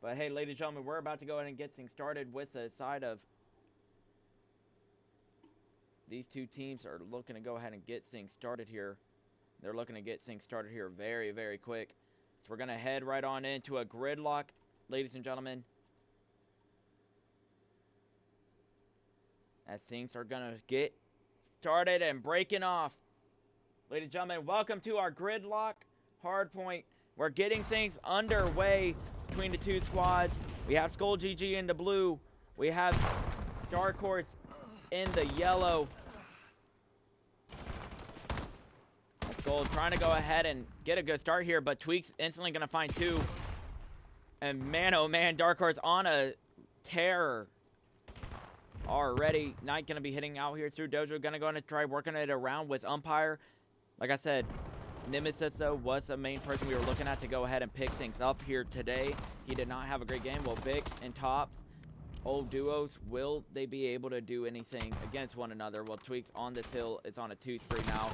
But hey, ladies and gentlemen, we're about to go ahead and get things started with the side of these two teams are looking to go ahead and get things started here. They're looking to get things started here very, very quick. So we're going to head right on into a gridlock, ladies and gentlemen. As things are going to get started and breaking off. Ladies and gentlemen, welcome to our gridlock hardpoint. We're getting things underway between the two squads. We have Skoll GG in the blue. We have Dark Horse in the yellow. Skoll trying to go ahead and get a good start here, but Tweak's instantly going to find two. And man, oh man, Dark Horse on a tear already. Knight going to be hitting out here through Dojo. Going to go and try working it around with Umpire. Like I said, Nemesis, though, was the main person we were looking at to go ahead and pick things up here today. He did not have a great game. Well, Vic and Tops, old duos, will they be able to do anything against one another? Well, Tweaks on this hill is on a 2-3 now.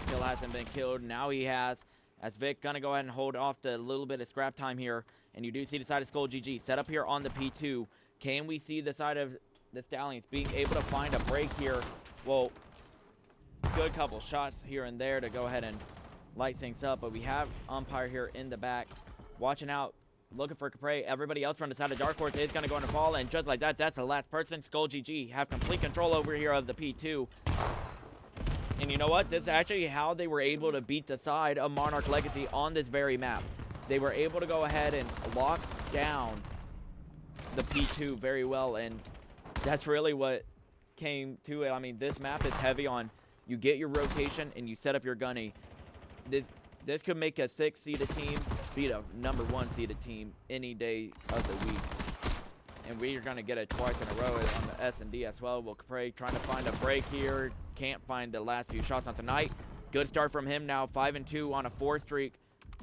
Still hasn't been killed. Now he has. As Vic going to go ahead and hold off the little bit of scrap time here. And you do see the side of Skoll GG set up here on the P2. Can we see the side of the Stallions being able to find a break here? Well, good couple shots here and there to go ahead and light things up, but we have Umpire here in the back watching out, looking for Capre. Everybody else from the side of Dark Horse is going to go into fall, and just like that, that's the last person. Skoll GG have complete control over here of the P2. And you know what? This is actually how they were able to beat the side of Monarch Legacy on this very map. They were able to go ahead and lock down the P2 very well, and that's really what came to it. I mean, this map is heavy on you get your rotation and you set up your gunny. This could make a 6-seeded team beat a number 1 seeded team any day of the week. And we are going to get it twice in a row on the S&D as well. Will Capre trying to find a break here. Can't find the last few shots on tonight. Good start from him now. 5-2 on a 4 streak.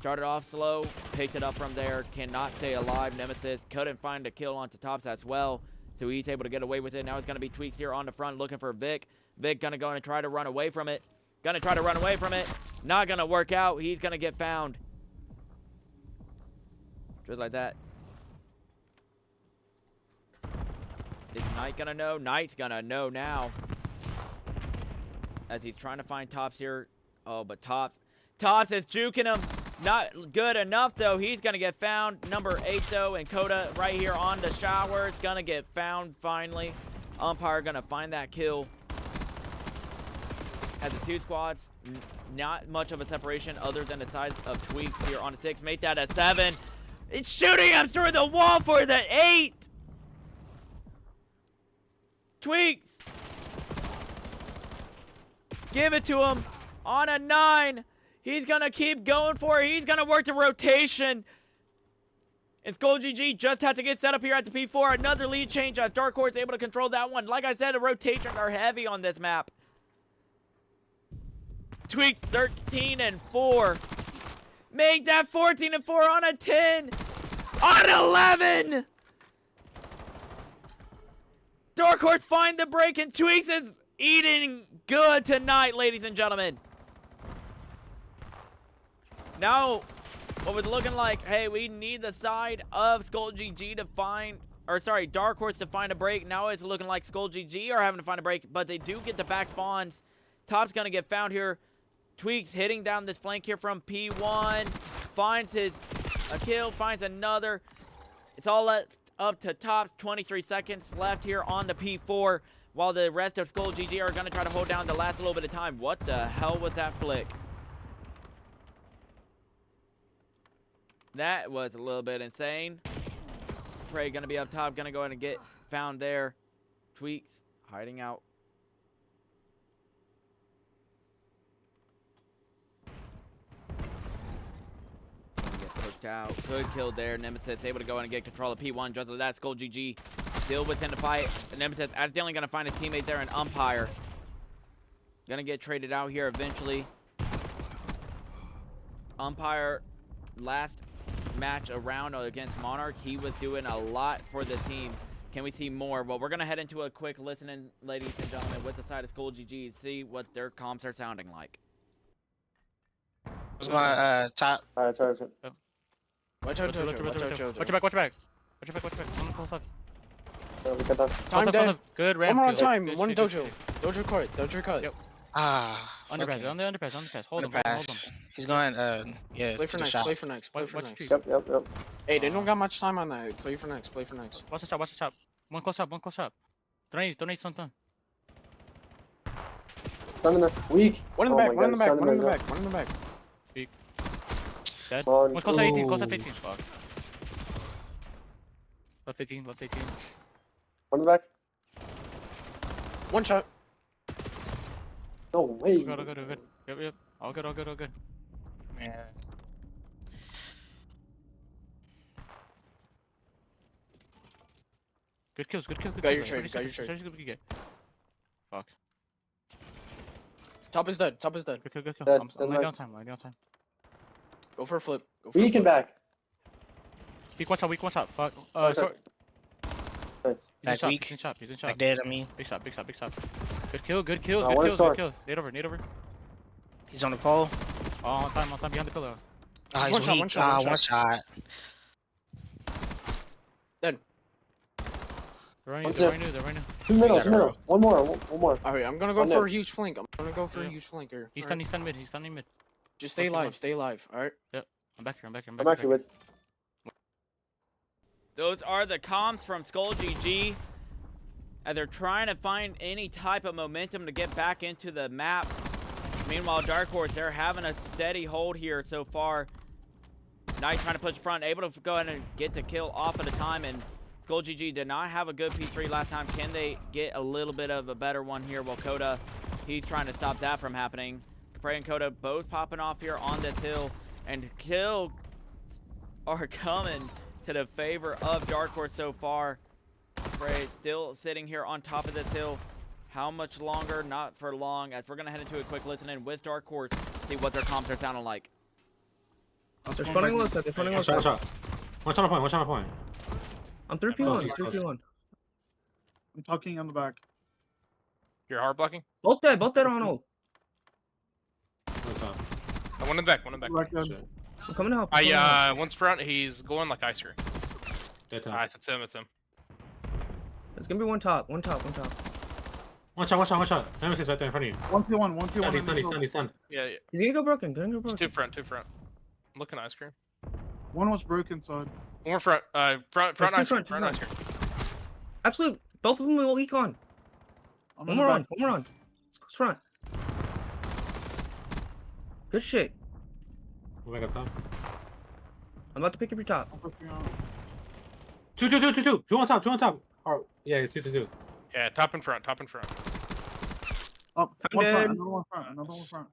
Started off slow. Picked it up from there. Cannot stay alive. Nemesis couldn't find a kill onto Tops as well. So he's able to get away with it. Now it's going to be Tweaks here on the front looking for Vic. Vic going to go and try to run away from it. Going to try to run away from it. Not going to work out. He's going to get found. Just like that. Is Knight going to know? Knight's going to know now. As he's trying to find Tops here. Oh, but Tops is juking him. Not good enough, though. He's going to get found. Number 8, though, and Coda right here on the shower. It's going to get found finally. Umpire going to find that kill. As the two squads, not much of a separation other than the size of Tweaks here on a 6. Make that a 7. It's shooting him through the wall for the 8. Tweaks. Give it to him on a 9. He's going to keep going for it. He's going to work the rotation. And Skoll GG just had to get set up here at the P4. Another lead change as Dark Horse able to control that one. Like I said, the rotations are heavy on this map. Tweaks 13-4. Make that 14-4 on a 10. On 11. Dark Horse find the break, and Tweaks is eating good tonight, ladies and gentlemen. Now, what was looking like, hey, we need the side of Skoll GG to find, or sorry, Dark Horse to find a break. Now it's looking like Skoll GG are having to find a break, but they do get the back spawns. Top's going to get found here. Tweaks hitting down this flank here from P1. Finds a kill, finds another. It's all up to Tops. 23 seconds left here on the P4. While the rest of Skoll GG are going to try to hold down the last little bit of time. What the hell was that flick? That was a little bit insane. Prey going to be up top. Going to go ahead and get found there. Tweaks hiding out. Pushed out. Good kill there. Nemesis able to go in and get control of P1. Just like that, Skoll GG still within the fight. The Nemesis accidentally going to find his teammate there, an Umpire. Going to get traded out here eventually. Umpire, last match around against Monarch, he was doing a lot for the team. Can we see more? Well, we're going to head into a quick listening, ladies and gentlemen, with the side of Skoll GG, see what their comps are sounding like. What's my top? Alright, sorry. Watch out, Watch your Jojo. back, watch your back. Watch your back, watch your back. One close left. We got that. Time dead. Good One ramp. more good. time. Good One shit, good dojo. shit. Dojo cut. Dojo cut. Yep. Fucking Underpass, underpass. Hold him, hold him, hold underpass. him. He's going, yeah, Play to for the next. shop. Play for next. Play Watch for the next. tree. Yep. Hey, they don't got much time on that. Play for next. Play for next. Watch the shot, watch the shot. One close up. Donate something. Stun in there. Weak. One in the Oh back. my One in the God, back. stun One in the there, back. One in the back. Dead. Come on. One's close to 18, close to Ooh. 15. Fuck. Left 18. One in the back. One shot. No way. All good. Yep. All good. Man. Good kills. Got your trade, got your trade. Fuck. Top is dead. Good. Dead, I'm dead laying down time. Go for a flip. Go for a Weak and flip. back. Weak one shot. Fuck. Okay. Short. Nice. He's Back weak. in shot. Like dead, I mean. Big shot. Good kills. one is short. Nade over. He's on the pole. Oh, on time behind the pillar. Ah, One he's shot, weak. one shot. One shot. Dead. They're What's right new. Two middle. Yeah, One more. Alright, I'm gonna go One for dead. a huge flank. I'm gonna go for a huge flank here. He's Alright. stunned mid. Just stay Okay, alive. Stay alive. Alright. I'm back here. I'm actually with. Those are the comms from Skoll GG. As they're trying to find any type of momentum to get back into the map. Meanwhile, Dark Horse, they're having a steady hold here so far. Knight trying to push front, able to go ahead and get the kill off at a time. And Skoll GG did not have a good P3 last time. Can they get a little bit of a better one here? Well, Coda, he's trying to stop that from happening. Capre and Coda both popping off here on this hill. And kills are coming to the favor of Dark Horse so far. Capre still sitting here on top of this hill. How much longer? Not for long, as we're going to head into a quick listen in with Dark Horse, see what their comps are sounding like. They're spawning low side. Watch out. Watch on a point. I'm 3P1. 3P1. I'm tucking on the back. You're hard blocking? Both dead on ult. One in the back. Right then. I'm coming to help. One's front, he's going like ice cream. Nice, it's him. There's gonna be one top. Watch out. Nemesis right there in front of you. 1P1. He's stunned. Yeah. He's gonna go broken. It's two front. I'm looking ice cream. One was broken side. One more front. Front There's two ice cream. front, two Front ice front. cream. Absolute. Both of them will econ. I'm One in more the on. back. One more on. Let's go front. Good shit. We're back up top. I'm about to pick up your top. I'm pushing out. Two. Two on top. Oh, yeah, two. Yeah, top and front. Up. I'm One dead. front. Another one front. Another one front.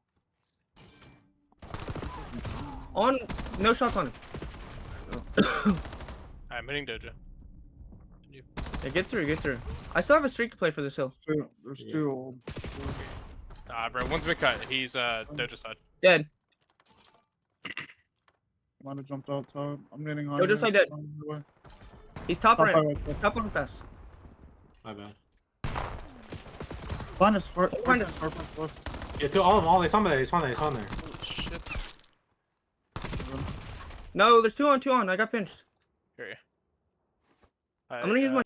On. No shots on him. I'm hitting Dojo. Yeah, get through. I still have a streak to play for this hill. There's two. Bro, one's been cut. He's Dojo side. Dead. Might have jumped outside. I'm getting high. Dojo side dead. He's top Top right. right. Top one pass. My bad. Behind us. Behind us. Yeah, all. It's on there. Oh, shit. No, there's two on. I got pinched. Here you. I'm gonna use my.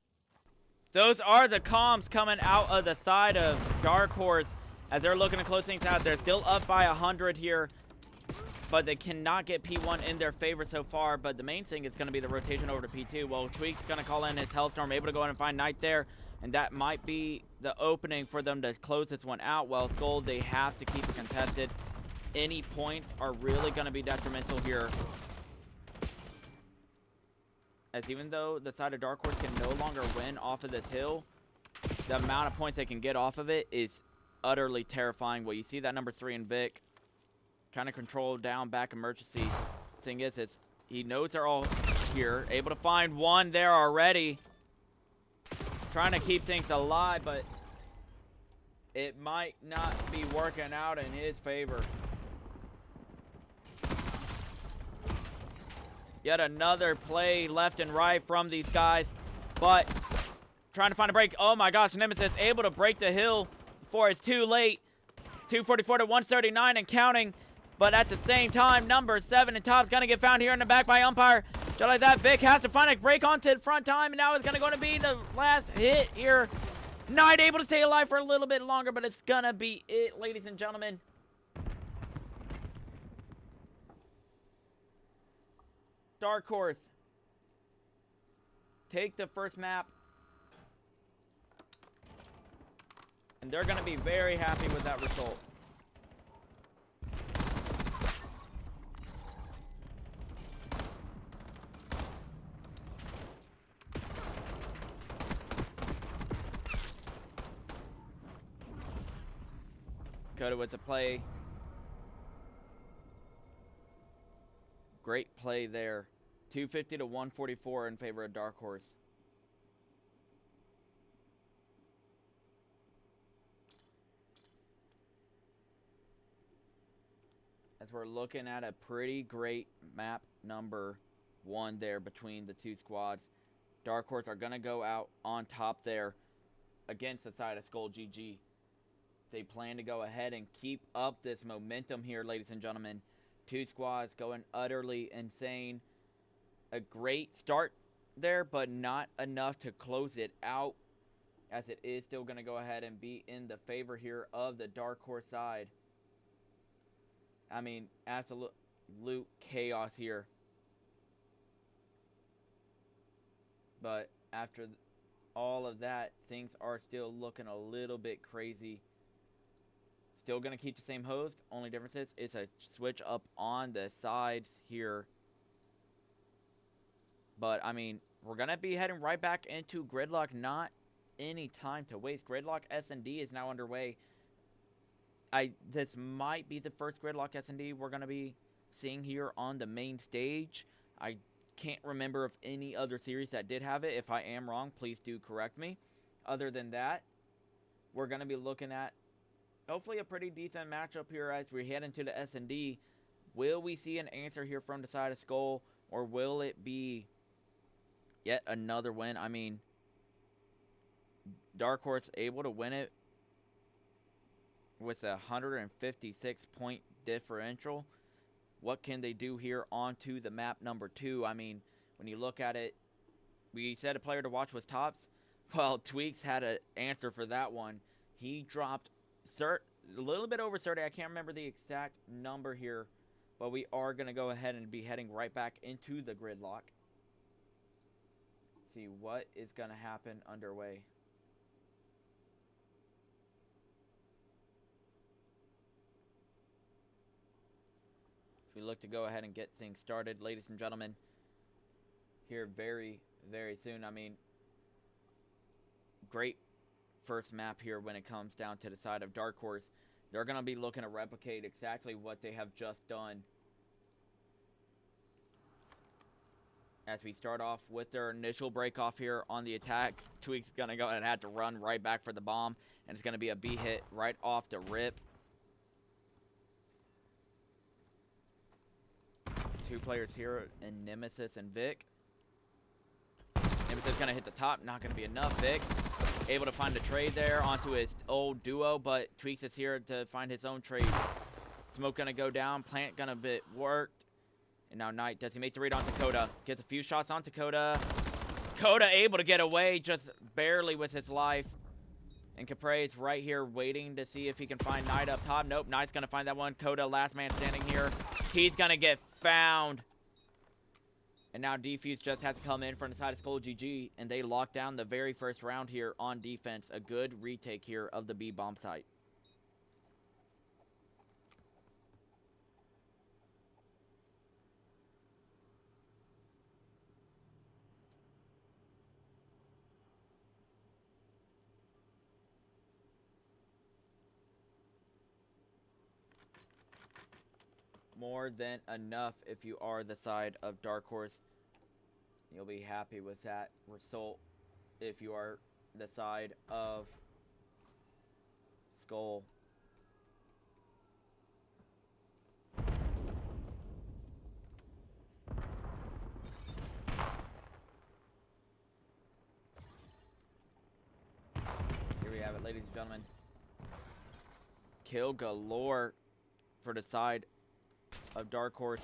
Those are the comms coming out of the side of Dark Horse as they're looking to close things out. They're still up by 100 here, but they cannot get P1 in their favor so far. But the main thing is going to be the rotation over to P2. Well, Tweak's going to call in his Hellstorm, able to go in and find Knight there, and that might be the opening for them to close this one out. Well, Skoll, they have to keep it contested. Any points are really going to be detrimental here, as even though the side of Dark Horse can no longer win off of this hill, the amount of points they can get off of it is utterly terrifying. Well, you see that number 3 in Vic trying to control down back emergency. Thing is he knows they're all here, able to find one there already, trying to keep things alive, but it might not be working out in his favor. Yet another play left and right from these guys, but trying to find a break. Oh my gosh, Nemesis able to break the hill before it's too late. 244 to 139 and counting, but at the same time, number 7 and top's gonna get found here in the back by Umpire. Just like that, Vic has to find a break onto the front time, and now it's going to be the last hit here. Not able to stay alive for a little bit longer, but it's going to be it, ladies and gentlemen. Dark Horse take the first map, and they're going to be very happy with that result. Coda with the play. Great play there. 250 to 144 in favor of Dark Horse. As we're looking at a pretty great map number 1 there between the two squads. Dark Horse are going to go out on top there against the side of Skoll GG. They plan to go ahead and keep up this momentum here, ladies and gentlemen. Two squads going utterly insane. A great start there, but not enough to close it out, as it is still going to go ahead and be in the favor here of the Dark Horse side. I mean, absolute chaos here. But after all of that, things are still looking a little bit crazy. Still going to keep the same host. Only difference is it's a switch up on the sides here. But, I mean, we're going to be heading right back into Gridlock. Not any time to waste. Gridlock S&D is now underway. This might be the first Gridlock S&D we're going to be seeing here on the main stage. I can't remember of any other series that did have it. If I am wrong, please do correct me. Other than that, we're going to be looking at hopefully a pretty decent matchup here as we head into the S&D. Will we see an answer here from the side of Skoll, or will it be yet another win? I mean, Dark Horse able to win it with a 156-point differential. What can they do here onto the map number 2? I mean, when you look at it, we said a player to watch was Tops. Well, Tweaks had an answer for that one. He dropped a little bit over 30. I can't remember the exact number here, but we are going to go ahead and be heading right back into the Gridlock. See what is going to happen underway. We look to go ahead and get things started, ladies and gentlemen, here very, very soon. I mean, great first map here when it comes down to the side of Dark Horse. They're going to be looking to replicate exactly what they have just done. As we start off with their initial break off here on the attack, Tweak's going to go and have to run right back for the bomb, and it's going to be a B hit right off the rip. Two players here in Nemesis and Vic. Nemesis going to hit the top. Not going to be enough. Vic able to find a trade there onto his old duo, but Tweaks is here to find his own trade. Smoke going to go down. Plant going to be worked. And now Knight, does he make the read onto Coda? Gets a few shots onto Coda. Coda able to get away just barely with his life. And Capre's right here waiting to see if he can find Knight up top. Nope, Knight's going to find that one. Coda, last man standing here. He's going to get found. And now Defuse just has to come in from the side of Skoll GG. And they lock down the very first round here on defense. A good retake here of the B-bomb site. More than enough if you are the side of Dark Horse. You'll be happy with that result if you are the side of Skoll. Here we have it, ladies and gentlemen. Kill galore for the side of Dark Horse.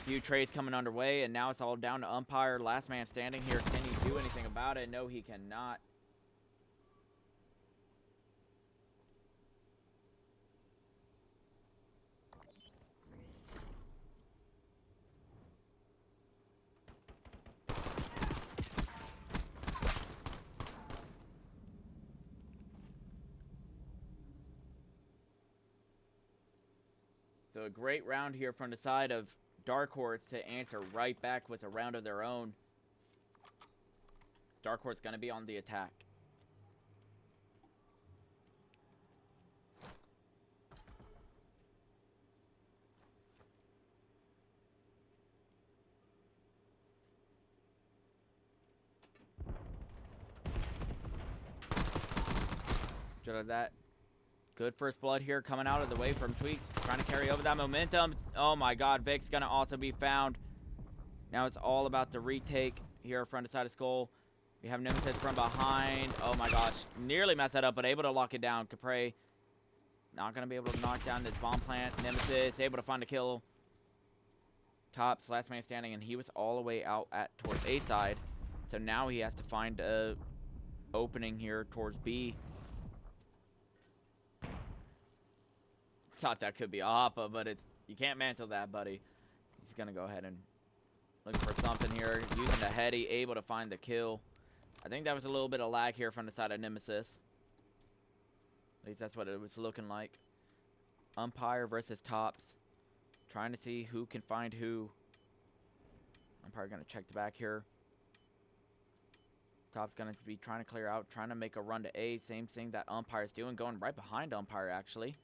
Few trades coming underway, and now it's all down to umpire. Last man standing here. Can he do anything about it? No, he cannot. So a great round here from the side of Dark Horse to answer right back with a round of their own. Dark Horse going to be on the attack. Just like that. Good first blood here coming out of the way from Tweaks. Trying to carry over that momentum. Oh my god, Vic's going to also be found. Now it's all about the retake here front side of Skoll. We have Nemesis from behind. Oh my gosh. Nearly messed that up, but able to lock it down. Capre not going to be able to knock down this bomb plant. Nemesis able to find a kill. Tops, last man standing, and he was all the way out towards A side. So now he has to find a opening here towards B. Thought that could be a hoppa, but you can't mantle that, buddy. He's gonna go ahead and look for something here. Using the heady, able to find the kill. I think that was a little bit of lag here from the side of Nemesis. At least that's what it was looking like. Umpire versus Tops. Trying to see who can find who. Umpire gonna check the back here. Tops gonna be trying to clear out, trying to make a run to A. Same thing that Umpire's doing, going right behind Umpire actually.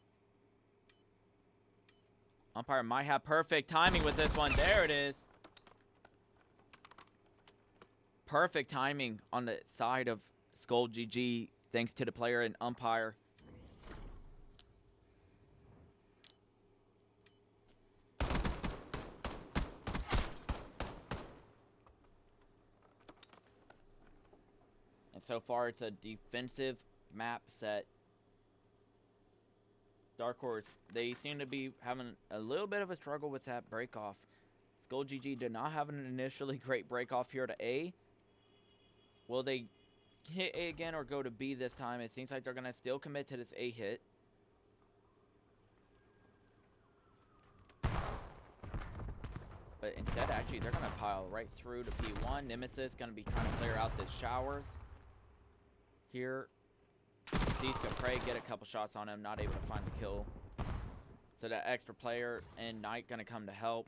Umpire might have perfect timing with this one. There it is. Perfect timing on the side of Skoll GG, thanks to the player and Umpire. And so far, it's a defensive map set. Dark Horse, they seem to be having a little bit of a struggle with that breakoff. Skoll GG did not have an initially great breakoff here to A. Will they hit A again or go to B this time? It seems like they're going to still commit to this A hit. But instead, actually, they're going to pile right through to P1. Nemesis going to be trying to clear out the showers here. Sees Capre get a couple shots on him, not able to find the kill. So that extra player and Knight gonna come to help.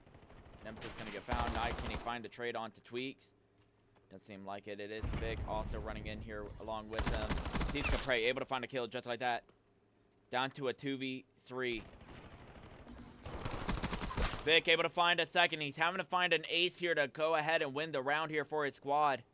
Nemesis gonna get found. Knight, can he find a trade on to Tweaks? Doesn't seem like it. It is Vic also running in here along with him. Sees Capre, able to find a kill just like that. Down to a 2v3. Vic able to find a second. He's having to find an ace here to go ahead and win the round here for his squad.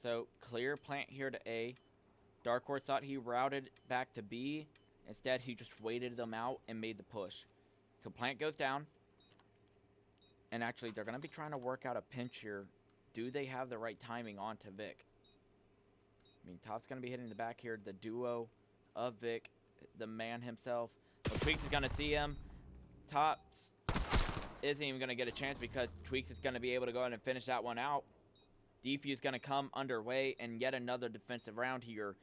So, clear plant here to A. Dark Horse thought he routed back to B. Instead, he just waited them out and made the push. So, plant goes down. And actually, they're going to be trying to work out a pinch here. Do they have the right timing on to Vic? I mean, Top's going to be hitting the back here. The duo of Vic, the man himself. Well, Tweaks is going to see him. Tops isn't even going to get a chance because Tweaks is going to be able to go ahead and finish that one out. Defuse going to come underway, and yet another defensive round here.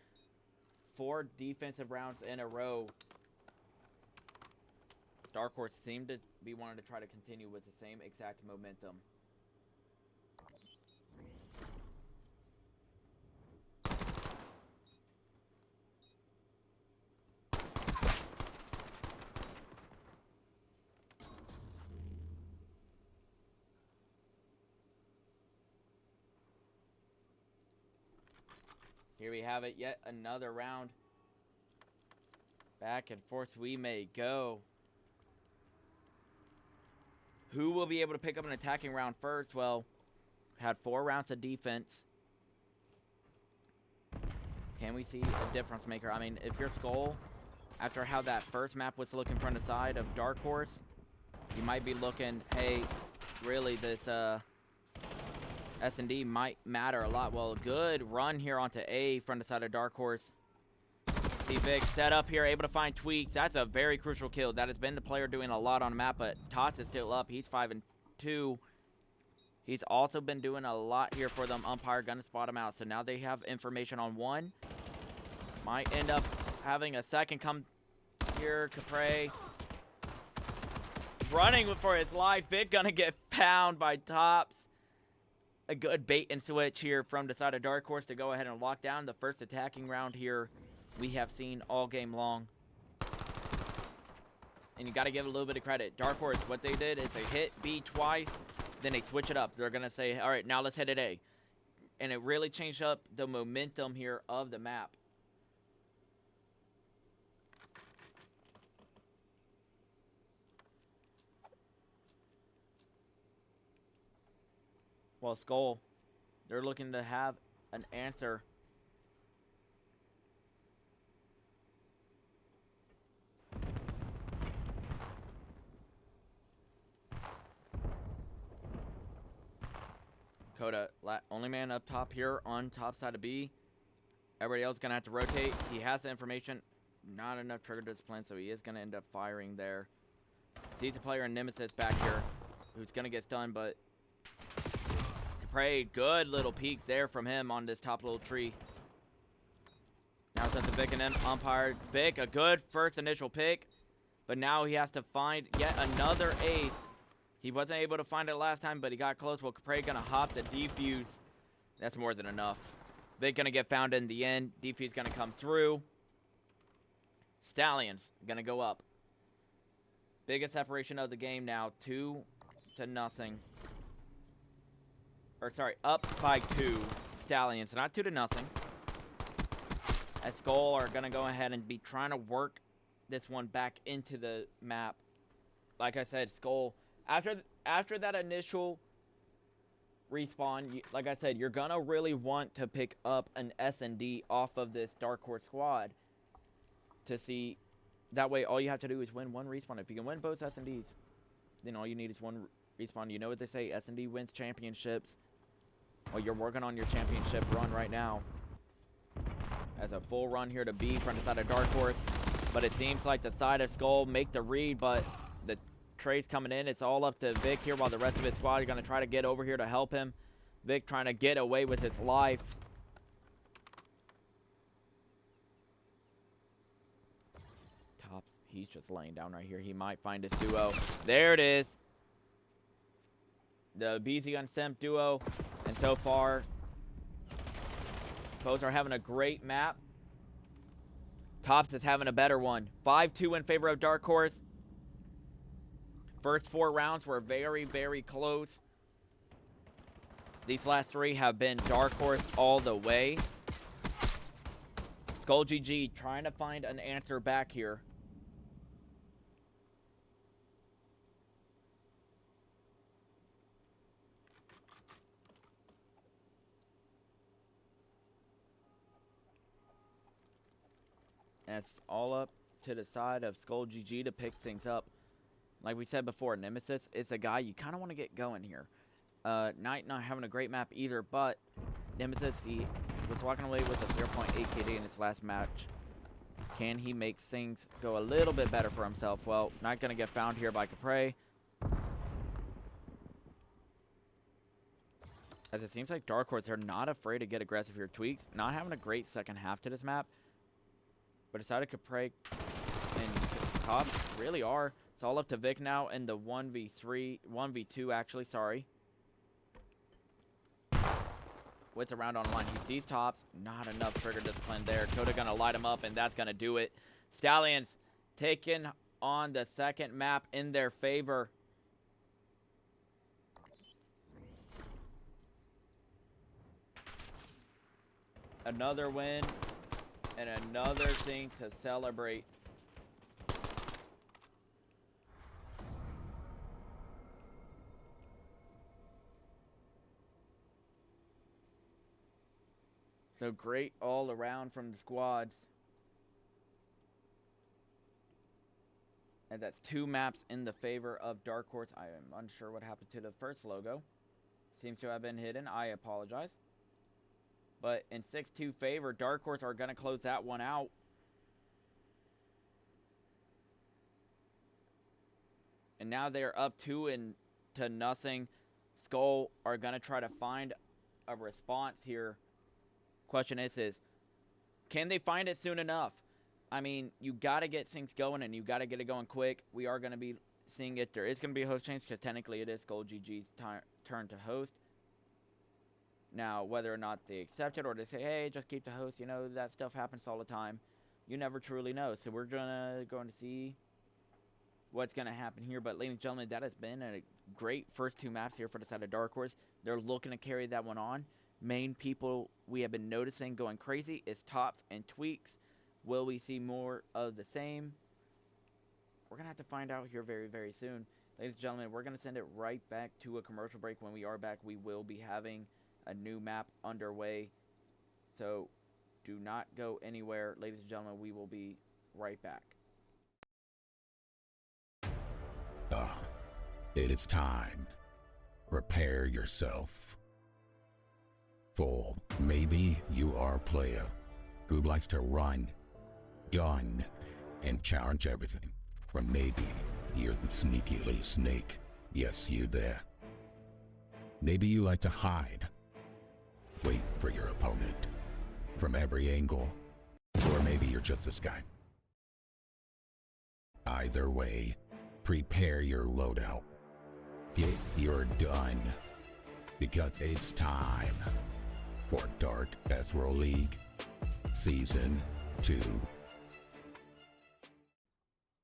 4 defensive rounds in a row. Dark Horse seemed to be wanting to try to continue with the same exact momentum. Here we have it, yet another round. Back and forth we may go. Who will be able to pick up an attacking round first? Well, had 4 rounds of defense. Can we see a difference maker? I mean, if you're Skoll, after how that first map was looking from the side of Dark Horse, you might be looking, hey, really this S&D might matter a lot. Well, good run here onto A from the side of Dark Horse. See Vic set up here, able to find Tweaks. That's a very crucial kill. That has been the player doing a lot on the map, but Tots is still up. He's 5 and 2. He's also been doing a lot here for them. Umpire gonna spot him out. So now they have information on 1. Might end up having a second come here. Capre running for his life. Vic gonna get pound by Tops. A good bait and switch here from the side of Dark Horse to go ahead and lock down the first attacking round here we have seen all game long. And you got to give a little bit of credit. Dark Horse, what they did is they hit B twice, then they switch it up. They're going to say, all right, now let's hit it A. And it really changed up the momentum here of the map. Well, Skoll, they're looking to have an answer. Coda, only man up top here on top side of B. Everybody else going to have to rotate. He has the information. Not enough trigger discipline, so he is going to end up firing there. Sees a player in Nemesis back here who's going to get stunned, but Capre, good little peek there from him on this top little tree. Now it's up to Vic and them. Umpire. Vic, a good first initial pick, but now he has to find yet another ace. He wasn't able to find it last time, but he got close. Well, Capre gonna hop the defuse. That's more than enough. Vic gonna get found in the end. Defuse gonna come through. Stallions gonna go up. Biggest separation of the game now, 2-0. Or sorry, up by 2. Stallions, not 2-0. As Skoll are gonna go ahead and be trying to work this one back into the map. Like I said, Skoll, after that initial respawn, like I said, you're gonna really want to pick up an S&D off of this Dark Horse squad to see. That way, all you have to do is win 1 respawn. If you can win both S&Ds, then all you need is 1 respawn. You know what they say, S&D wins championships. Well, you're working on your championship run right now. As a full run here to B from the side of Dark Horse. But it seems like the side of Skoll make the read, but the trade's coming in. It's all up to Vic here while the rest of his squad are going to try to get over here to help him. Vic trying to get away with his life. Tops, he's just laying down right here. He might find his duo. There it is. The BZ on Simp duo. And so far, both are having a great map. Tops is having a better one. 5-2 in favor of Dark Horse. First 4 rounds were very, very close. These last 3 have been Dark Horse all the way. Skoll GG trying to find an answer back here. And it's all up to the side of Skoll GG to pick things up. Like we said before, Nemesis is a guy you kind of want to get going here. Knight not having a great map either, but Nemesis, he was walking away with a 0.8 KD in his last match. Can he make things go a little bit better for himself? Well, not going to get found here by Capre. As it seems like Dark Horse are not afraid to get aggressive here. Tweaks not having a great second half to this map. But decided Capre and Tops really are. It's all up to Vic now in the 1v2 actually, sorry. With a round on the line. He sees Tops. Not enough trigger discipline there. Coda gonna light him up, and that's gonna do it. Stallions taking on the second map in their favor. Another win. And another thing to celebrate. So great all around from the squads. And that's 2 maps in the favor of Dark Horse. I am unsure what happened to the first logo. Seems to have been hidden. I apologize. But in 6-2 favor, Dark Horse are going to close that one out. And now they're up 2-0. Skoll are going to try to find a response here. Question is, can they find it soon enough? I mean, you got to get things going, and you got to get it going quick. We are going to be seeing it. There is going to be a host change, because technically it is Skoll GG's turn to host. Now, whether or not they accept it, or they say, hey, just keep the host, you know, that stuff happens all the time. You never truly know. So we're going to see what's going to happen here. But, ladies and gentlemen, that has been a great first 2 maps here for the side of Dark Horse. They're looking to carry that one on. Main people we have been noticing going crazy is Tops and Tweaks. Will we see more of the same? We're going to have to find out here very, very soon. Ladies and gentlemen, we're going to send it right back to a commercial break. When we are back, we will be having a new map underway. So do not go anywhere. Ladies and gentlemen, we will be right back. It is time. Prepare yourself. For maybe you are a player who likes to run, gun, and challenge everything. Or maybe you're the sneaky snake. Yes, you there. Maybe you like to hide. Wait for your opponent from every angle. Or maybe you're just this guy. Either way, prepare your loadout. Get your gun. Because it's time for Dark Horse League Season 2.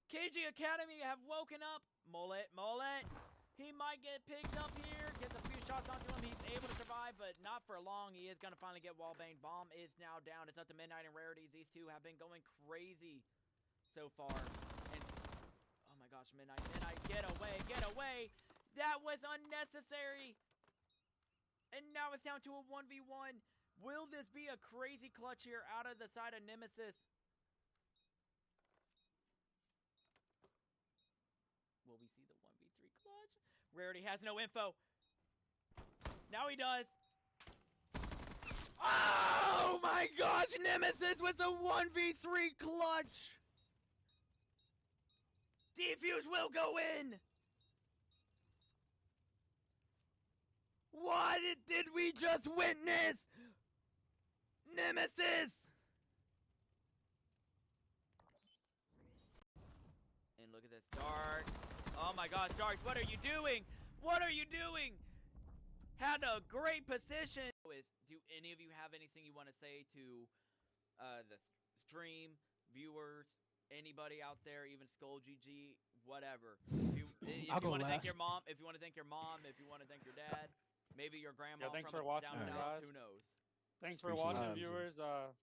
KG Academy have woken up. Mullet. He might get picked up here. Gets a few shots onto him. He's able to survive, but not for long. He is going to finally get wallbanged. Bomb is now down. It's up to Midnight and Rarity. These two have been going crazy so far. And, oh my gosh, Midnight, get away. That was unnecessary. And now it's down to a 1v1. Will this be a crazy clutch here out of the side of Nemesis? Will we see the 1v3 clutch? Rarity has no info. Now he does. Oh my gosh, Nemesis with a 1v3 clutch. Defuse will go in. What did we just witness? Nemesis! And look at this, Dark. Oh my gosh, Dark, what are you doing? Had a great position. Do any of you have anything you want to say to the stream, viewers, anybody out there, even Skoll GG, whatever? If you want to thank your mom, if you want to thank your dad, maybe your grandma thanks from for watching, down south, guys. who knows? Thanks for watching, viewers.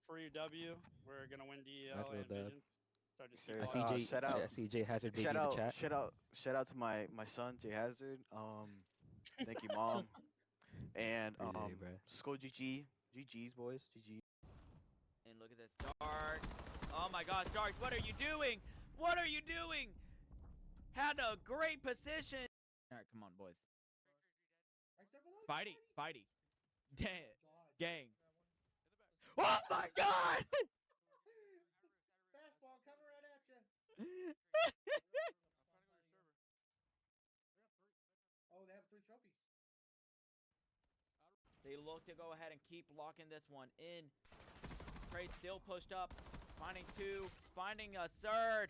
Free W. We're gonna win DL and Visions. So just keep Shout out. CJ Hazard Shout out to my son Jay Hazard. Thank you, mom. And Skoll GG. GG's boys. GG. And look at this, Dark. Oh my gosh, Dark, what are you doing? Had a great position. Alright, come on, boys. Spidey. Dead. Gang. Oh my god! Fastball coming right at you. Oh, they have 3 trophies. They look to go ahead and keep locking this one in. Crate still pushed up. Finding 2. Finding a third.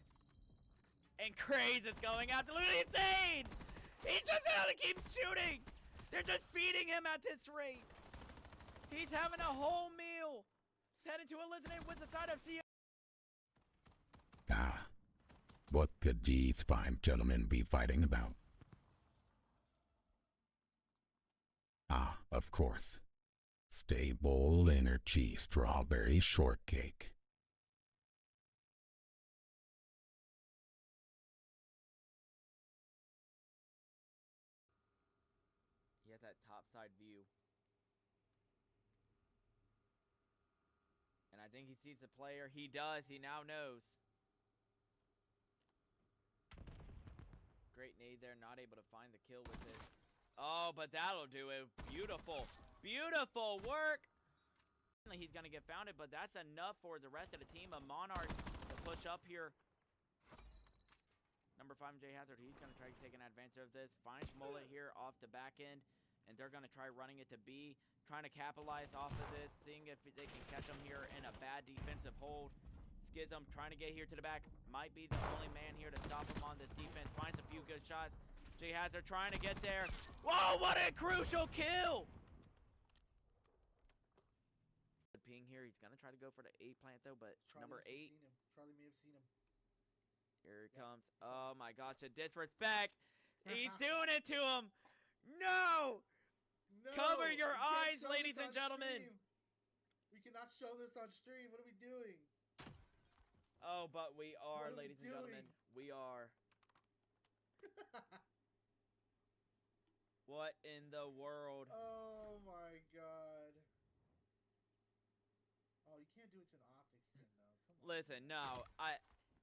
And Craze is going absolutely insane! He just has to keep shooting! They're just feeding him at this rate. He's having a whole meal. He's heading to Elizabeth with the side of CO. What could these fine gentlemen be fighting about? Of course. Stable energy strawberry shortcake. He has that topside view. And I think he sees the player. He does. He now knows. great nade there, not able to find the kill with it. Oh, but that'll do it. Beautiful. Beautiful work. He's going to get founded, but that's enough for the rest of the team of Monarch to push up here. Number 5, Jay Hazard, he's going to try taking advantage of this. Finds Mullet here off the back end, and they're going to try running it to B, trying to capitalize off of this, seeing if they can catch him here in a bad defensive hold. Schism trying to get here to the back. Might be the only man here to stop him on this defense. Finds a few good shots. Jay Hazard trying to get there. Whoa, what a crucial kill! Ping here. He's going to try to go for the A plant, though, but Charlie number must have 8. seen him. Charlie may have seen him. Here he comes. Oh, my gosh. The disrespect. He's doing it to him. No! No, Cover your we can't eyes, show ladies this and on gentlemen. stream. We cannot show this on stream. What are we doing? Oh, but we are, What are we ladies and gentlemen. We are. What in the world? Oh my god. Oh, you can't do it to the optics thing though. Come on. Listen, no.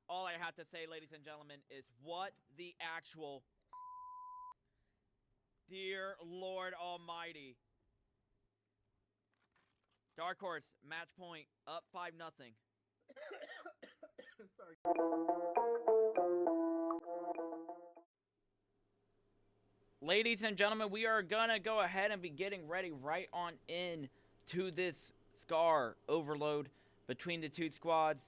All I have to say, ladies and gentlemen, is what the actual... Dear Lord Almighty. Dark Horse, match point, up 5-0. Sorry. Ladies and gentlemen, we are gonna go ahead and be getting ready right on in to this Scar overload between the two squads.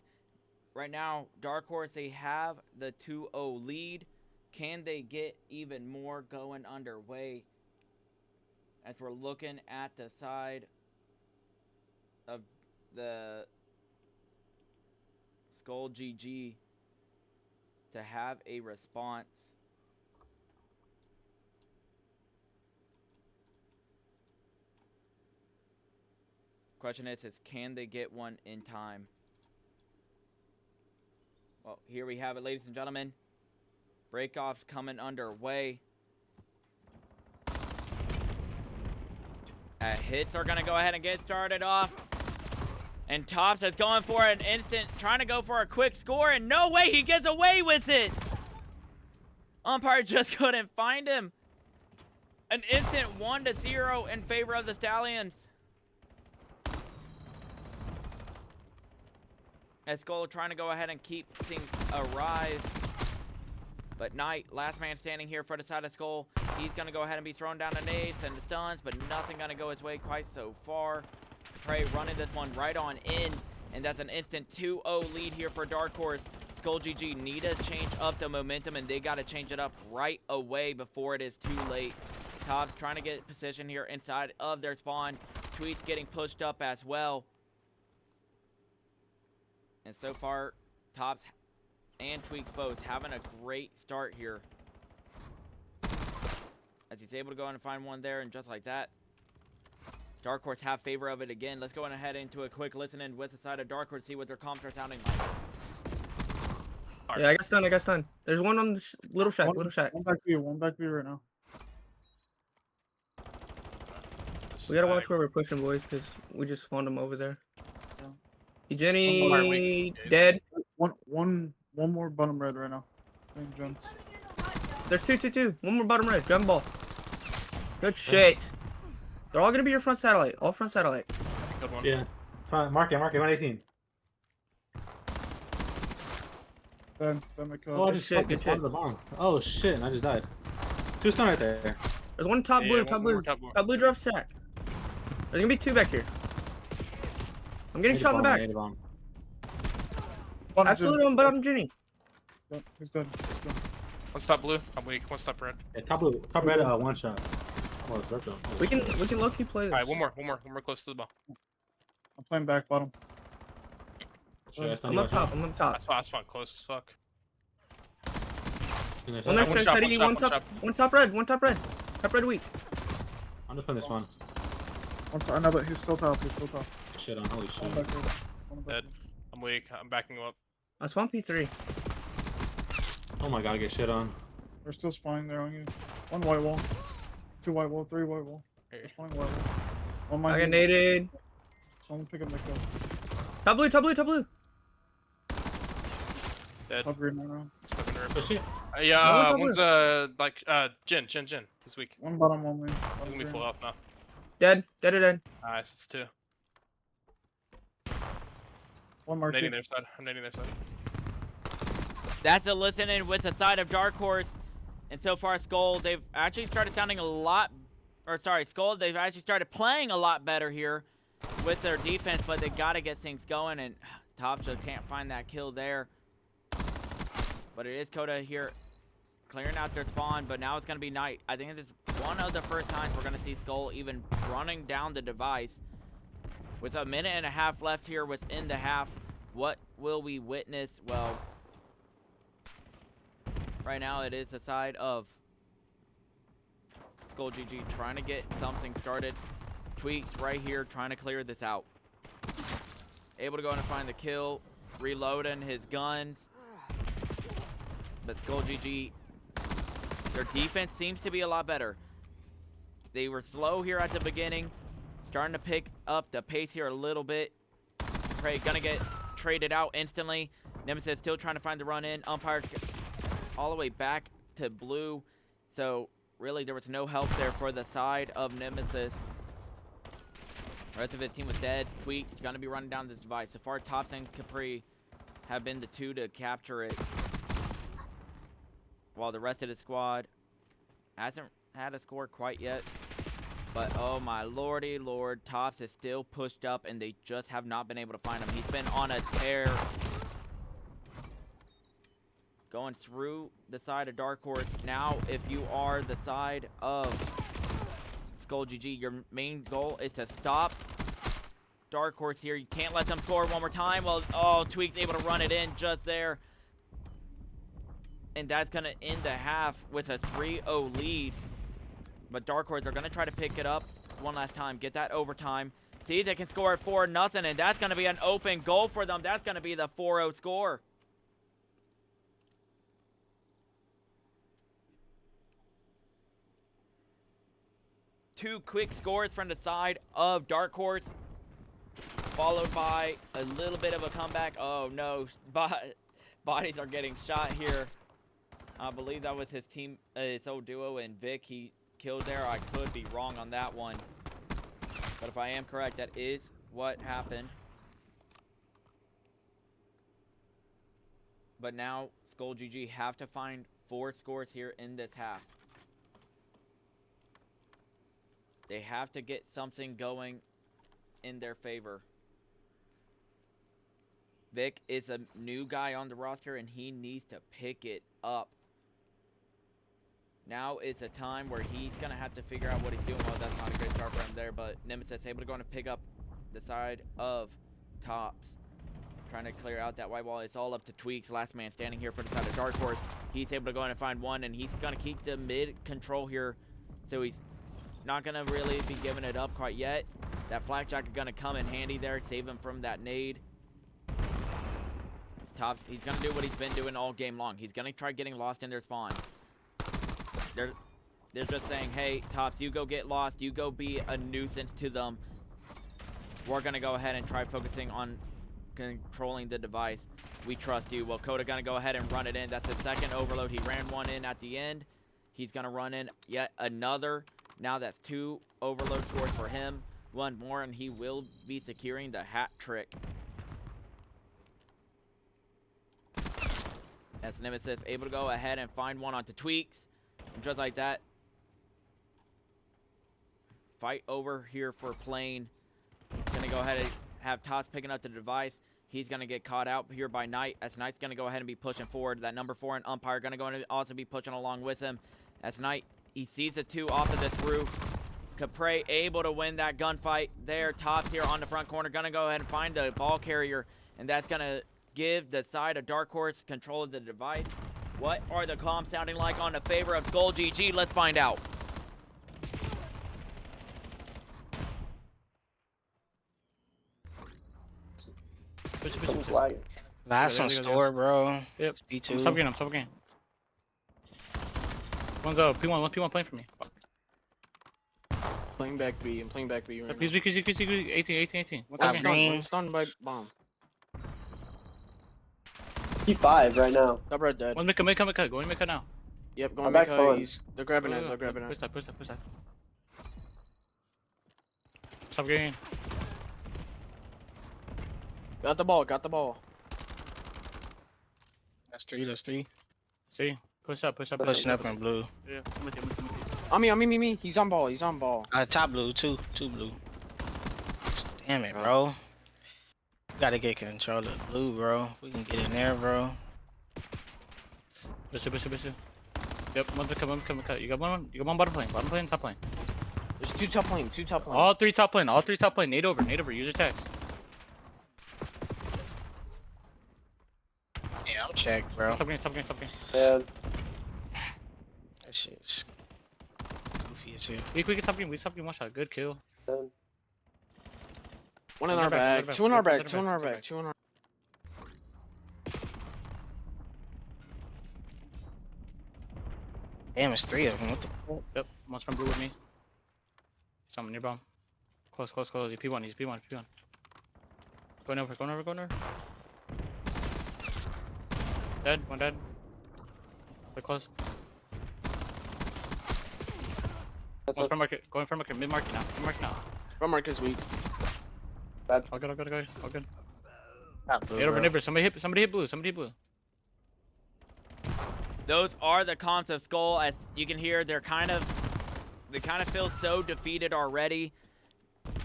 Right now, Dark Horse, they have the 2-0 lead. Can they get even more going underway? As we're looking at the side of the Skoll GG to have a response. Question is can they get one in time? Well, here we have it, ladies and gentlemen. Breakoffs coming underway. Hits are going to go ahead and get started off. And Tops is going for an instant, trying to go for a quick score, and no way he gets away with it! Umpire just couldn't find him. An instant 1-0 in favor of the Stallions. As Skoll trying to go ahead and keep things arise. But Knight, last man standing here for the side of Skoll. He's going to go ahead and be thrown down the nades and the stuns, but nothing going to go his way quite so far. Prey running this one right on in, and that's an instant 2-0 lead here for Dark Horse. Skoll GG need to change up the momentum, and they got to change it up right away before it is too late. Tops trying to get position here inside of their spawn. Tweets getting pushed up as well. And so far, Tops and Tweaks both having a great start here. As he's able to go in and find one there, and just like that, Dark Horse have favor of it again. Let's go on ahead into a quick listen in with the side of Dark Horse, see what their comps are sounding like. Yeah, I got stun. There's one on the little shack, One back B right now. We gotta watch where we're pushing, boys, because we just spawned them over there. Yeah. Hey, Jenny, dead. One more bottom red right now. Same jumps. There's two. One more bottom red. Gun ball. Good shit. They're all gonna be your front satellite. All front satellite. Good one. Yeah. Mark it, 118. Then the kill. Oh, I just shit, fucking good spawned shit. the bomb. Oh shit, and I just died. 2 stun right there. There's one top blue. one Top more, blue. top more. Top blue drop stack. There's gonna be 2 back here. I'm getting shot in the back. Absolutely on bottom Jenny. He's dead. One stop blue. I'm weak. One stop red. Yeah, top red, 1 shot. Oh, it's ripped up. We can low key play this. Alright, one more close to the ball. I'm playing back bottom. I'm up top. I spawned close as fuck. One there stands heady. One top red. Top red weak. I'm just playing this one. I know, but he's still top. Shit on, holy shit. One back here. One back Dead. here. I'm weak. I'm backing him up. I spawn P3. Oh my god, I get shit on. They're still spawning there on you. 1 white wall. 2 white wall. 3 white wall. They're spawning white wall. One I got mine. naded. Someone pick up the kill. Top blue. Dead. Top green right now. It's fucking ripped. Oh shit. Yeah, one's like Jin this week. One bottom, one main. He's gonna be full health now. Dead. Nice, it's 2. One I'm mark. nading their side. That's a listening with the side of Dark Horse. And so far, Skoll, they've actually started sounding a lot, Skoll, they've actually started playing a lot better here with their defense, but they got to get things going, and Topcha can't find that kill there. But it is Coda here clearing out their spawn, but now it's going to be night. I think this is one of the first times we're going to see Skoll even running down the device. With a minute and a half left here within the half, what will we witness? Well, right now it is the side of Skoll GG trying to get something started. Tweaks right here trying to clear this out. Able to go in and find the kill. Reloading his guns. But Skoll GG, their defense seems to be a lot better. They were slow here at the beginning. Starting to pick up the pace here a little bit. Prey gonna get traded out instantly. Nemesis still trying to find the run in. Umpire all the way back to blue. So really there was no help there for the side of Nemesis. The rest of his team was dead. Tweaks gonna be running down this device. So far, Tops and Capri have been the 2 to capture it, while the rest of the squad hasn't had a score quite yet. But oh my lordy lord, Tops is still pushed up and they just have not been able to find him. He's been on a tear. Going through the side of Dark Horse. Now, if you are the side of Skoll GG, your main goal is to stop Dark Horse here. You can't let them score one more time. Well, oh, Tweak's able to run it in just there. And that's going to end the half with a 3-0 lead. But Dark Horse are going to try to pick it up one last time. Get that overtime. See, they can score at 4-0, and that's going to be an open goal for them. That's going to be the 4-0 score. Two quick scores from the side of Dark Horse, followed by a little bit of a comeback. Oh no, bodies are getting shot here. I believe that was his team, his old duo, and Vic, he killed there. I could be wrong on that one, but if I am correct, that is what happened. But now Skoll GG have to find 4 scores here in this half. They have to get something going in their favor. Vic is a new guy on the roster, and he needs to pick it up. Now is a time where he's going to have to figure out what he's doing. Well, that's not a great start for him there, but Nemesis able to go and pick up the side of Tops. Trying to clear out that white wall. It's all up to Tweaks. Last man standing here for the side of Dark Horse. He's able to go in and find one, and he's going to keep the mid control here. So he's not going to really be giving it up quite yet. That flakjack is going to come in handy there. Save him from that nade. Tops, he's going to do what he's been doing all game long. He's going to try getting lost in their spawn. They're just saying, hey, Tops, you go get lost. You go be a nuisance to them. We're going to go ahead and try focusing on controlling the device. We trust you. Well, Coda going to go ahead and run it in. That's his second overload. He ran one in at the end. He's going to run in yet another. Now that's 2 overload scores for him. 1 more, and he will be securing the hat trick. As Nemesis able to go ahead and find one onto Tweaks. And just like that, fight over here for Plane. Gonna go ahead and have Tops picking up the device. He's gonna get caught out here by Knight, as Knight's gonna go ahead and be pushing forward. That number 4 and Umpire gonna go and also be pushing along with him. As Knight, he sees the 2 off of this roof. Capre able to win that gunfight there. Tops here on the front corner. Gonna go ahead and find the ball carrier. And that's gonna give the side of Dark Horse control of the device. What are the comms sounding like on the favor of Skoll GG? Let's find out. Someone's lagging. Last on store, bro. Yep. B2. Stop game. Stop game. One's P1. One P1 playing for me. Fuck. Playing back B. I'm playing back B right now. Please, 18. What's I'm up, stunned. I'm stunned by bomb. 55 right now. Top red dead. One make a cut. Going make a now. Yep, going I'm back back spawn. They're grabbing Go, it. go, They're go. grabbing Push it. that, push that, push that. Stop getting. Got the ball. Got the ball. That's three. That's three. See? Push up, push up, Pushing up in blue. Yeah, I'm with you, I'm with you, I'm with you. On me. He's on ball. He's on ball. Top blue. Two blue. Damn it, bro. Gotta get control of blue, bro. We can get in there, bro. Push it. Yep, one come cut. You got one bottom plane, top plane. There's two top lane. All three top plane. Nade over, use your tag. Yeah, I'm checked, bro. Top game. Yeah. That shit's goofy as hell. We can top game, one shot. Good kill. One in They're our back, bag. they're Two in our back, bag. they're Two in our back. bag. Two in our. Damn, it's three of them. What the? Yep, one's from blue with me. Someone near bomb. Close. He's P1. Going over. Dead, one dead. They're close. Going from market, mid market now. Front mark is weak. All good. Top blue, Nade over bro. neighbor. Somebody hit blue. Those are the comps of Skoll. As you can hear, they kind of feel so defeated already.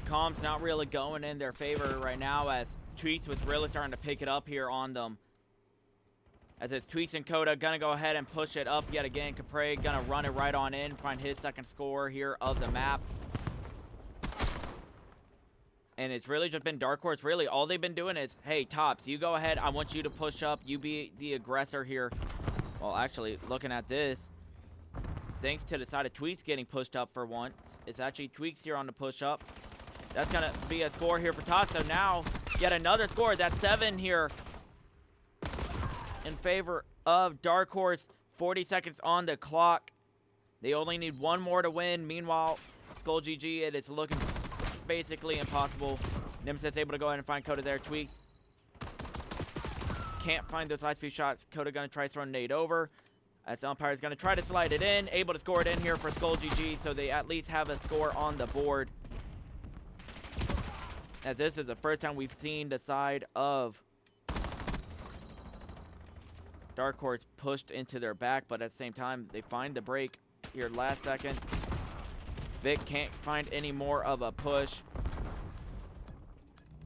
Comps not really going in their favor right now, as Tweets was really starting to pick it up here on them. As it's Tweets and Coda gonna go ahead and push it up yet again. Capre gonna run it right on in, find his second score here of the map. And it's really just been Dark Horse. Really, all they've been doing is, hey, Tops, you go ahead. I want you to push up. You be the aggressor here. Well, actually, looking at this, thanks to the side of Tweets getting pushed up for once, it's actually Tweets here on the push up. That's going to be a score here for Tops. So now, yet another score. That's 7 here in favor of Dark Horse. 40 seconds on the clock. They only need one more to win. Meanwhile, Skoll GG, it is looking basically impossible. Nemesis able to go ahead and find Coda there. Tweaks can't find those last few shots. Coda gonna try throwing nade over. As the umpire is gonna try to slide it in. Able to score it in here for Skoll GG, so they at least have a score on the board. As this is the first time we've seen the side of Dark Horse pushed into their back, but at the same time, they find the break here last second. Vic can't find any more of a push.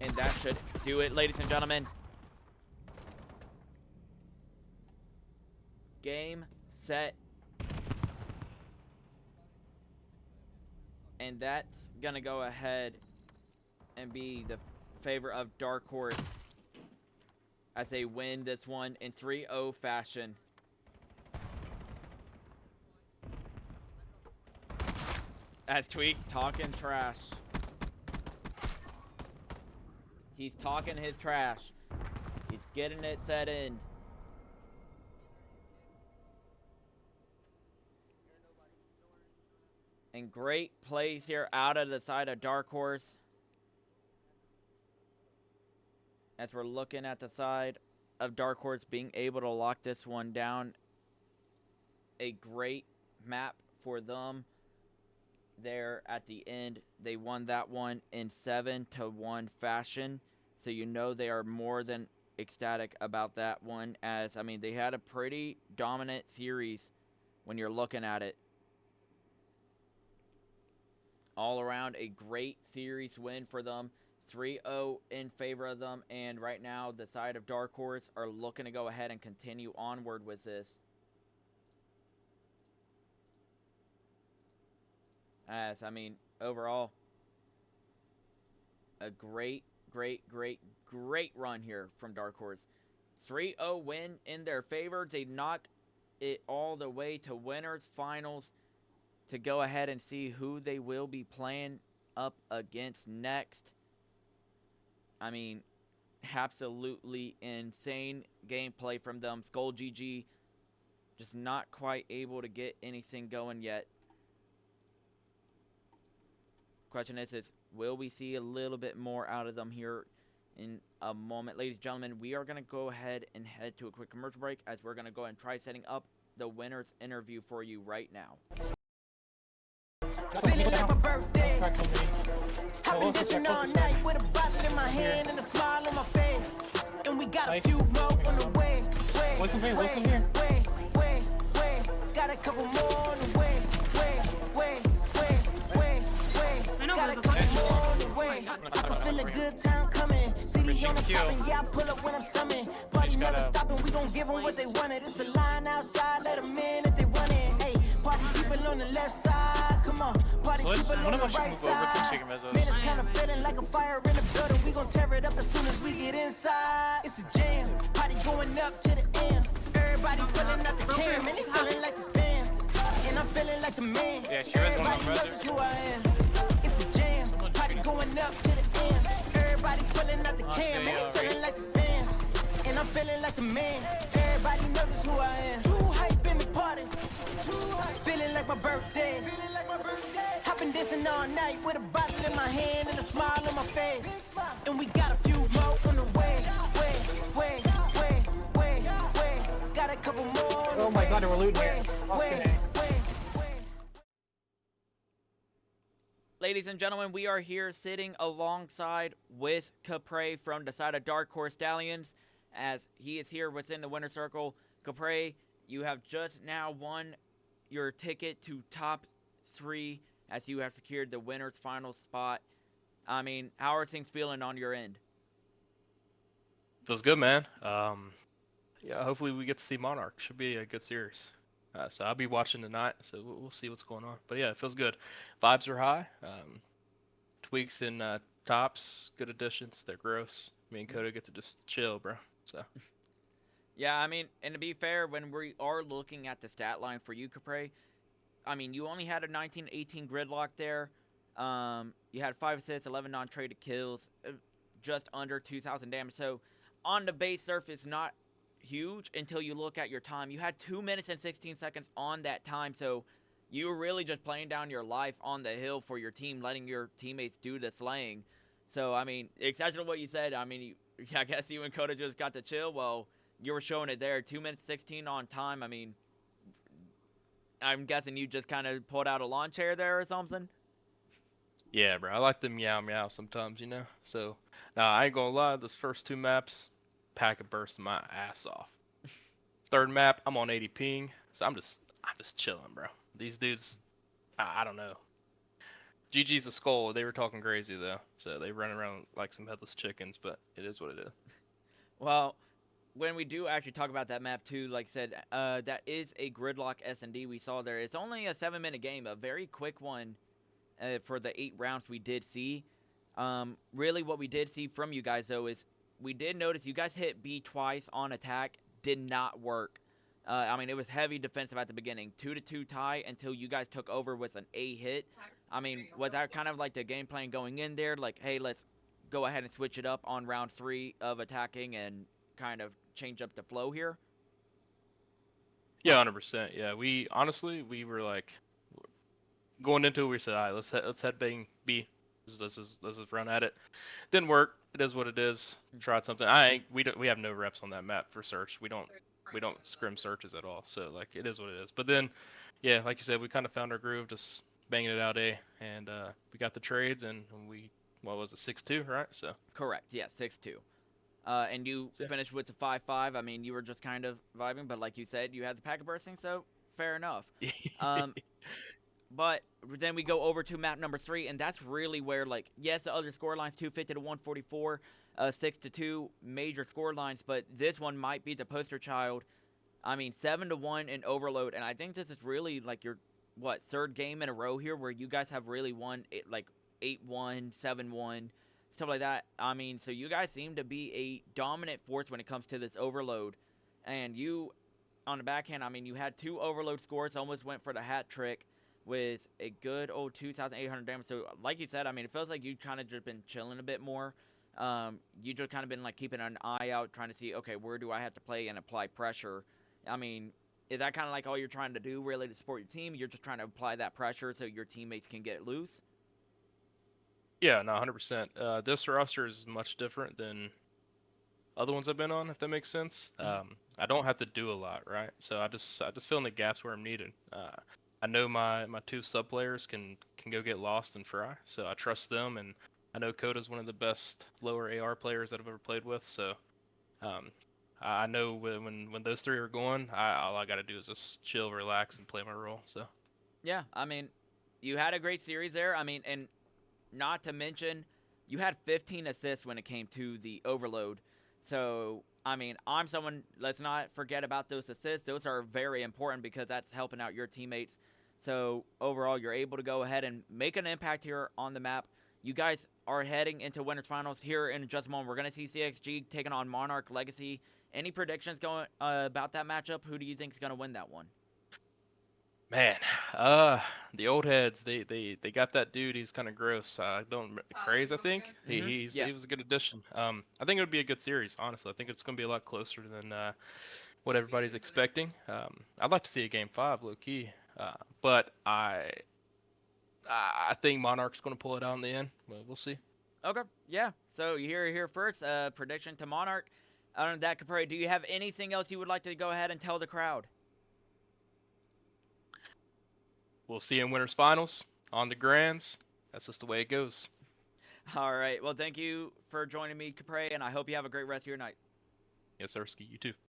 And that should do it, ladies and gentlemen. Game, set. And that's going to go ahead and be the favor of Dark Horse as they win this one in 3-0 fashion. As Tweak talking trash. He's talking his trash. He's getting it set in. And great plays here out of the side of Dark Horse. As we're looking at the side of Dark Horse being able to lock this one down. A great map for them. There at the end, they won that one in 7-1 fashion. So you know they are more than ecstatic about that one. As, I mean, they had a pretty dominant series when you're looking at it. All around a great series win for them. 3-0 in favor of them. And right now, the side of Dark Horse are looking to go ahead and continue onward with this. As, I mean, overall, a great run here from Dark Horse. 3-0 win in their favor. They knock it all the way to winners finals to go ahead and see who they will be playing up against next. I mean, absolutely insane gameplay from them. Skoll GG just not quite able to get anything going yet. Question is will we see a little bit more out of them here in a moment. Ladies and gentlemen, we are going to go ahead and head to a quick commercial break as we're going to go ahead and try setting up the winner's interview for you right now. Feeling like my birthday. I've been dishing all night with a bottle in my hand and a smile on my face. And we got a few more on the way. Got a couple more on the way. Got a couple more on the way. I can feel a good time coming. CD on the poppin', yeah, I pull up when I'm summoned. Party never stopping, we gon' give them what they wanted. It's a line outside, let them in if they want it. Hey, party people on the left side, come on. Party people on the right side. Man, it's kinda feeling like a fire in the building. We gon' tear it up as soon as we get inside. It's a jam, party going up to the end. Everybody pulling out the cam, and they feeling like the fan. And I'm feeling like the man. Yeah, she was one of my brothers. Who I am. It's a jam, party going up to the end. Everybody pulling out the cam, and they feeling like the fan. And I'm feeling like the man. Everybody knows who I am. Too hype in the party. Feeling like my birthday. I've been dancing all night with a bottle in my hand and a smile on my face. And we got a few more on the way. Got a couple more on the way. Oh my god, we're looting here. Ladies and gentlemen, we are here sitting alongside Wiz Capre from the side of Dark Horse Stallions, as he is here within the winner circle. Capre, you have just now won your ticket to top 3 as you have secured the winner's final spot. I mean, how are things feeling on your end? Feels good, man. Yeah, hopefully we get to see Monarch. Should be a good series. So I'll be watching tonight, so we'll see what's going on. But yeah, it feels good. Vibes are high. Tweaks in tops, good additions. They're gross. Me and Coda get to just chill, bro. So. Yeah, I mean, and to be fair, when we are looking at the stat line for you, Capre, I mean, you only had a 19-18 gridlock there. You had 5 assists, 11 non-traded kills, just under 2,000 damage. So on the base surface, not huge until you look at your time. You had 2 minutes and 16 seconds on that time, so you were really just playing down your life on the hill for your team, letting your teammates do the slaying. So, I mean, exactly what you said. I mean, I guess you and Coda just got to chill. Well, you were showing it there. 2 minutes 16 on time. I mean, I'm guessing you just kind of pulled out a lawn chair there or something. Yeah, bro. I like the meow meow sometimes, you know. So, nah, I ain't gonna lie. Those first 2 maps, packet bursting my ass off. 3rd map, I'm on 80 ping, so I'm just chilling, bro. These dudes, I don't know. GG's a Skoll. They were talking crazy though, so they run around like some headless chickens. But it is what it is. Well, when we do actually talk about that map too, like I said, that is a gridlock S&D we saw there. It's only a 7-minute game, a very quick one for the 8 rounds we did see. Really, what we did see from you guys though is we did notice you guys hit B twice on attack. Did not work. I mean, it was heavy defensive at the beginning. 2-2 tie until you guys took over with an A hit. I mean, was that kind of like the game plan going in there? Like, hey, let's go ahead and switch it up on round 3 of attacking and kind of change up the flow here? Yeah, 100%. Yeah, we were like going into it. We said, all right, let's head bang B. Let's just run at it. Didn't work. It is what it is. Tried something. We have no reps on that map for search. We don't scrim searches at all. So like it is what it is. But then, yeah, like you said, we kind of found our groove, just banging it out A, and we got the trades, and we what was it 6-2, right? So correct. Yeah, 6-2. And you finished with the 5-5. I mean, you were just kind of vibing, but like you said, you had the packet bursting, so fair enough. But then we go over to map number 3, and that's really where, like, yes, the other score lines 250 to 144, 6-2 major score lines, but this one might be the poster child. I mean, 7-1 in overload, and I think this is really like your 3rd game in a row here where you guys have really won it, like 8-1, 7-1, stuff like that. I mean, so you guys seem to be a dominant force when it comes to this overload, and you on the backhand, I mean, you had 2 overload scores, almost went for the hat trick with a good old 2,800 damage. So, like you said, I mean, it feels like you kind of just been chilling a bit more. You just kind of been, like, keeping an eye out, trying to see, okay, where do I have to play and apply pressure? I mean, is that kind of like all you're trying to do, really, to support your team? You're just trying to apply that pressure so your teammates can get loose? Yeah, no, 100%. This roster is much different than other ones I've been on, if that makes sense. I don't have to do a lot, right? So I just fill in the gaps where I'm needed. I know my two sub players can go get lost and fry, so I trust them, and I know Coda's one of the best lower AR players that I've ever played with. So I know when those three are going, all I got to do is just chill, relax, and play my role. So Yeah, I mean, you had a great series there. I mean, and not to mention, you had 15 assists when it came to the overload. So, I mean, I'm someone, let's not forget about those assists. Those are very important because that's helping out your teammates. So, overall, you're able to go ahead and make an impact here on the map. You guys are heading into Winners Finals here in just a moment. We're going to see CXG taking on Monarch Legacy. Any predictions going about that matchup? Who do you think is going to win that one? man, the old heads, they got that dude. He's kind of gross. I don't Craze, I think. He was a good addition. I think it would be a good series. Honestly, I think it's going to be a lot closer than what everybody's expecting. I'd like to see a game 5, low key. But I think Monarch's going to pull it out in the end. Well, we'll see. Okay, yeah. So you hear it here first. Prediction to Monarch. Other than that, Capri, do you have anything else you would like to go ahead and tell the crowd? We'll see you in Winners Finals, on the Grands. That's just the way it goes. All right. Well, thank you for joining me, Capri, and I hope you have a great rest of your night. Yes, sir. You too.